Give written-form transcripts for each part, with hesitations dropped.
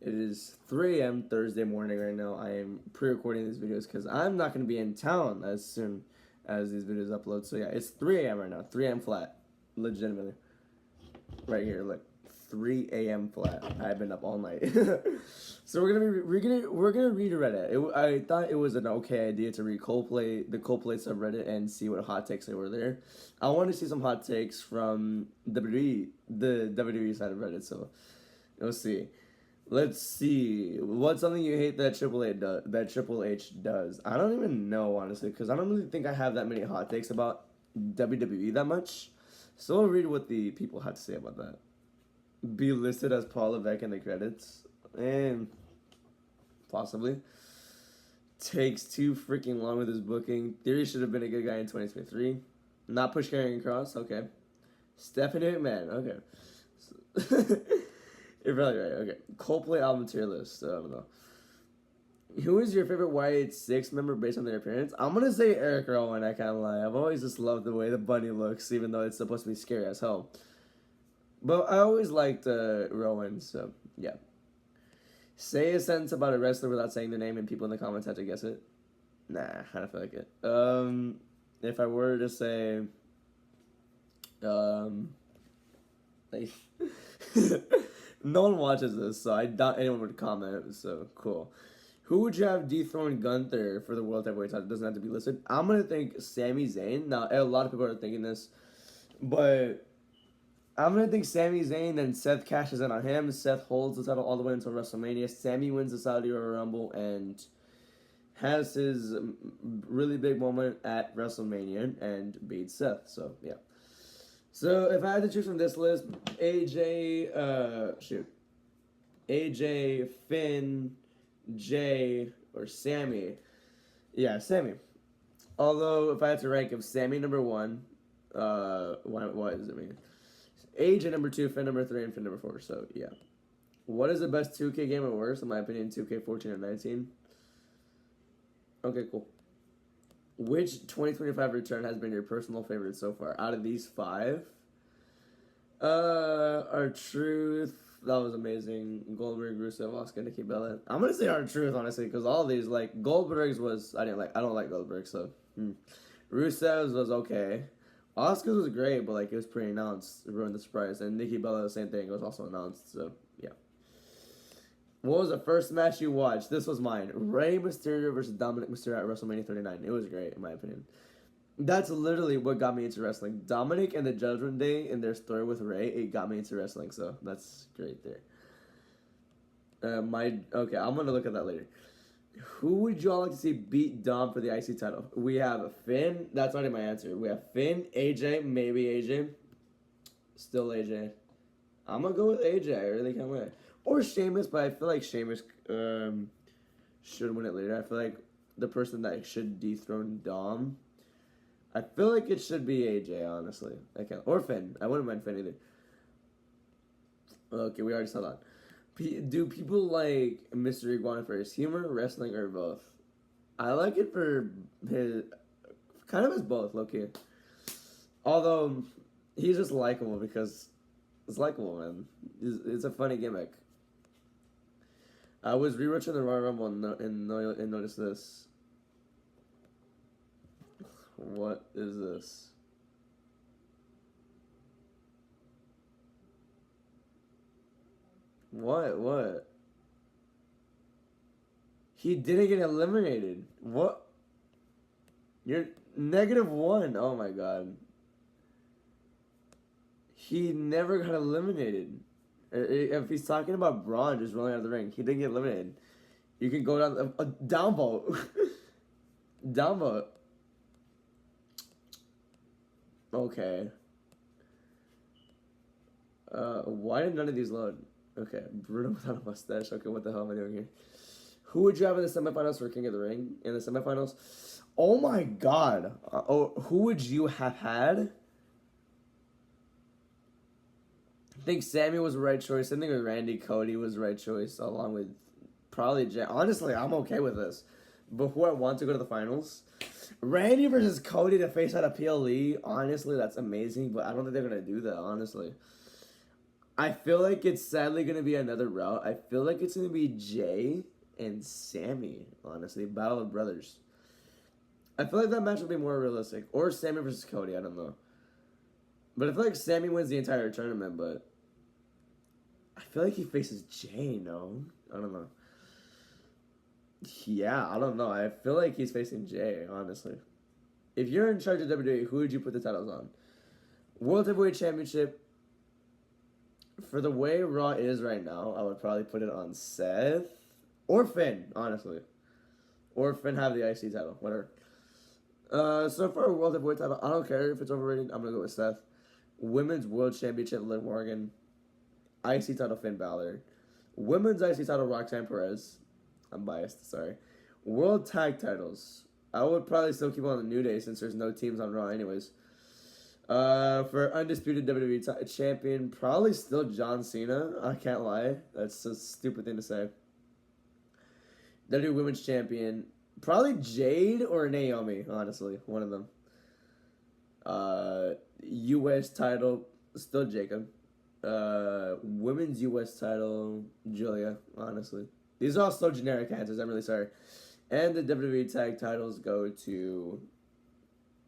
It is 3 a.m. Thursday morning right now. I am pre-recording these videos because I'm not going to be in town as soon as these videos upload. So yeah, it's 3 a.m. right now. 3 a.m. flat. Legitimately. Right here, look. 3 a.m. flat. I've been up all night. So we're gonna read Reddit. I thought it was an okay idea to read the Coldplay subreddit and see what hot takes they were there. I want to see some hot takes from WWE, the WWE side of Reddit. So let's see. Let's see. What's something you hate that Triple H does? I don't even know, honestly, because I don't really think I have that many hot takes about WWE that much. So I'll read what the people had to say about that. Be listed as Paul Levesque in the credits, and possibly takes too freaking long with his booking. Theory should have been a good guy in 2023. Not push carrying cross. Okay. Stephanie McMahon. Okay. You're probably right. Okay. Coldplay album tier list. I don't know. Who is your favorite Y86 member based on their appearance? I'm gonna say Eric Rowan. I can't lie. I've always just loved the way the bunny looks, even though it's supposed to be scary as hell. But I always liked Rowan, so yeah. Say a sentence about a wrestler without saying their name, and people in the comments have to guess it. Nah, I don't feel like it. If I were to say, like, no one watches this, so I doubt anyone would comment. So cool. Who would you have dethroned Gunther for the World Heavyweight title? It doesn't have to be listed. I'm gonna think Sami Zayn. Now a lot of people are thinking this, but I'm going to think Sami Zayn, then Seth cashes in on him. Seth holds the title all the way until WrestleMania. Sami wins the Saudi Royal Rumble and has his really big moment at WrestleMania and beats Seth. So, yeah. So, if I had to choose from this list, AJ, Finn, Jay, or Sami. Yeah, Sami. Although, if I had to rank him, Sami number one. What does it mean? AJ number 2, Finn number 3, and Finn number 4. So, yeah. What is the best 2K game or worse? In my opinion, 2K14 and 19. Okay, cool. Which 2025 return has been your personal favorite so far? Out of these 5? R-Truth. That was amazing. Goldberg, Rusev, Asuka, Nikki Bella. I'm going to say R-Truth, honestly, because all these, like, Goldberg's was, I don't like Goldberg, so. Rusev's was okay. Asuka's was great, but like it was pre-announced. It ruined the surprise. And Nikki Bella, the same thing. It was also announced. So yeah. What was the first match you watched? This was mine. Rey Mysterio versus Dominic Mysterio at WrestleMania 39. It was great, in my opinion. That's literally what got me into wrestling. Dominic and the Judgment Day and their story with Rey, it got me into wrestling. So that's great there. Okay, I'm gonna look at that later. Who would you all like to see beat Dom for the IC title? We have Finn. That's already my answer. We have Finn, AJ, maybe AJ. Still AJ. I'm going to go with AJ. I really can't win. Or Sheamus, but I feel like Sheamus should win it later. I feel like the person that should dethrone Dom, I feel like it should be AJ, honestly. Or Finn. I wouldn't mind Finn either. Okay, we already saw that. Do people like Mr. Iguana for his humor, wrestling, or both? I like it for his kind of as both, low-key. Although he's just likable because it's likable, man. It's a funny gimmick. I was rewatching the Royal Rumble and noticed this. What is this? What? He didn't get eliminated. What? You're -1. Oh my god. He never got eliminated. If he's talking about Braun just rolling out of the ring, he didn't get eliminated. You can go down a downvote. Downvote. Okay. Why did none of these load? Okay, Bruno without a mustache. Okay, what the hell am I doing here? Who would you have in the semifinals for King of the Ring? In the semifinals? Oh my god. Who would you have had? I think Sammy was the right choice. I think with Randy Cody was the right choice, along with probably Jay. Honestly, I'm okay with this. But who I want to go to the finals? Randy versus Cody to face out of PLE. Honestly, that's amazing, but I don't think they're going to do that, honestly. I feel like it's sadly gonna be another route. I feel like it's gonna be Jay and Sammy. Honestly, Battle of Brothers. I feel like that match will be more realistic, or Sammy versus Cody. I don't know, but I feel like Sammy wins the entire tournament. But I feel like he faces Jay. No, I don't know. Yeah, I don't know. I feel like he's facing Jay. Honestly, if you're in charge of WWE, who would you put the titles on? World Heavyweight Championship. For the way Raw is right now, I would probably put it on Seth or Finn, honestly. Or Finn have the IC title, whatever. So for a World Heavyweight title, I don't care if it's overrated. I'm gonna go with Seth. Women's World Championship, Liv Morgan. IC title, Finn Balor. Women's IC title, Roxanne Perez. I'm biased, sorry. World Tag titles. I would probably still keep on the New Day since there's no teams on Raw anyways. For undisputed WWE champion, probably still John Cena. I can't lie. That's a stupid thing to say. WWE Women's Champion, probably Jade or Naomi, honestly. One of them. U.S. title, still Jacob. Women's U.S. title, Julia, honestly. These are all still generic answers. I'm really sorry. And the WWE tag titles go to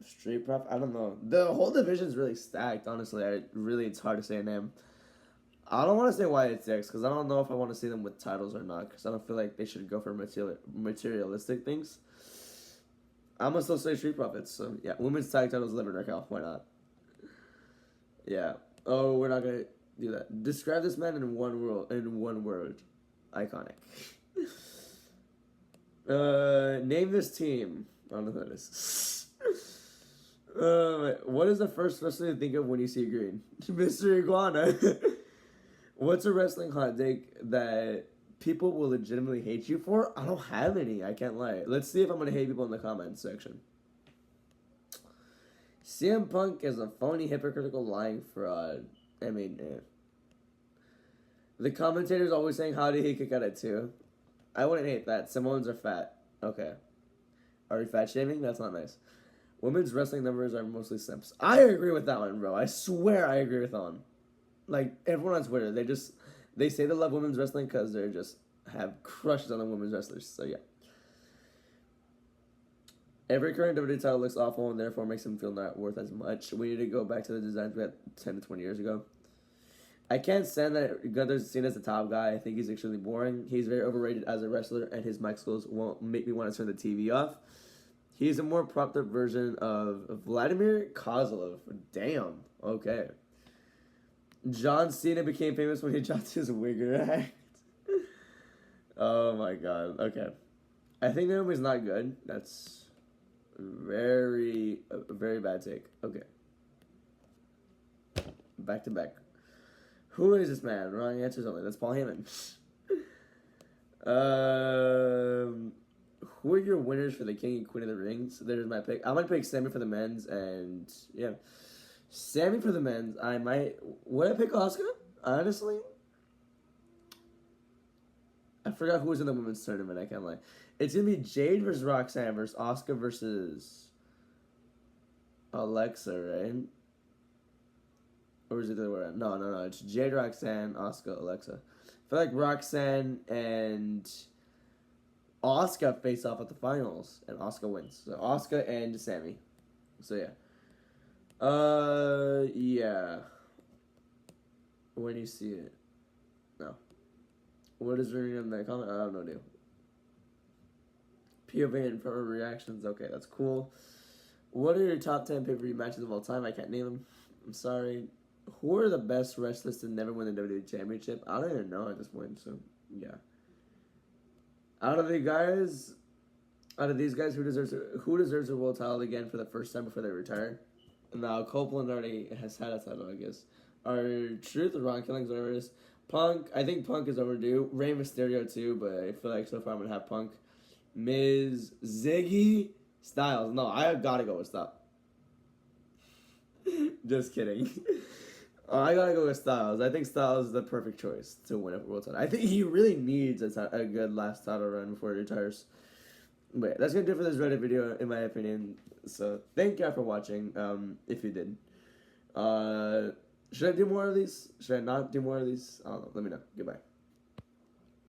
Street Prof. I don't know. The whole division is really stacked, honestly. It's hard to say a name. I don't want to say Wyatt Six because I don't know if I want to see them with titles or not because I don't feel like they should go for materialistic things. I'm going to still say Street Profits. So, yeah. Women's tag titles, Liv and Raquel. Why not? Yeah. Oh, we're not going to do that. Describe this man in one word. Iconic. Name this team. I don't know who that is. What is the first wrestler to think of when you see green? Mr. Iguana. What's a wrestling hot take that people will legitimately hate you for? I don't have any. I can't lie. Let's see if I'm gonna hate people in the comments section. CM Punk is a phony, hypocritical, lying fraud. I mean, The commentators always saying, how did he kick out at 2? I wouldn't hate that. Samoans are fat. Okay. Are we fat shaming? That's not nice. Women's wrestling numbers are mostly simps. I agree with that one, bro. I swear I agree with that one. Like, everyone on Twitter, they say they love women's wrestling because they just have crushes on the women's wrestlers. So, yeah. Every current WWE title looks awful and therefore makes them feel not worth as much. We need to go back to the designs we had 10 to 20 years ago. I can't stand that Gunther's seen as the top guy. I think he's extremely boring. He's very overrated as a wrestler, and his mic skills won't make me want to turn the TV off. He's a more propped up version of Vladimir Kozlov. Damn. Okay. John Cena became famous when he dropped his wigger act. Oh my god. Okay. I think Naomi's not good. That's a very bad take. Okay. Back to back. Who is this man? Wrong answers only. That's Paul Heyman. Who are your winners for the King and Queen of the Rings? There's my pick. I'm going to pick Sammy for the men's, and yeah. Sammy for the men's. Would I pick Asuka? Honestly? I forgot who was in the women's tournament, I can't lie. It's going to be Jade versus Roxanne versus Asuka versus Alexa, right? Or is it the other way around? No. It's Jade, Roxanne, Asuka, Alexa. I feel like Roxanne and Asuka face off at the finals, and Asuka wins. So Asuka and Sammy. So yeah. Yeah. When you see it. No. What is reading in that comment? I don't know, dude. POV and proper reactions. Okay, that's cool. What are your top 10 pay-per-view matches of all time? I can't name them. I'm sorry. Who are the best wrestlers to never win the WWE Championship? I don't even know at this point, so yeah. Out of these guys, who deserves a world title again for the first time before they retire? Now, Copeland already has had a title, I guess. Our Truth or Ron Killings, whatever it is. Punk, I think Punk is overdue. Rey Mysterio too, but I feel like so far I'm gonna have Punk. Miz, Ziggy, Styles. No, I gotta go with Styles. Just kidding. I gotta go with Styles. I think Styles is the perfect choice to win a world title. I think he really needs a good last title run before he retires. But yeah, that's gonna do it for this Reddit video, in my opinion. So thank y'all for watching. If you did, Should I do more of these? Should I not do more of these? I don't know. Let me know. Goodbye.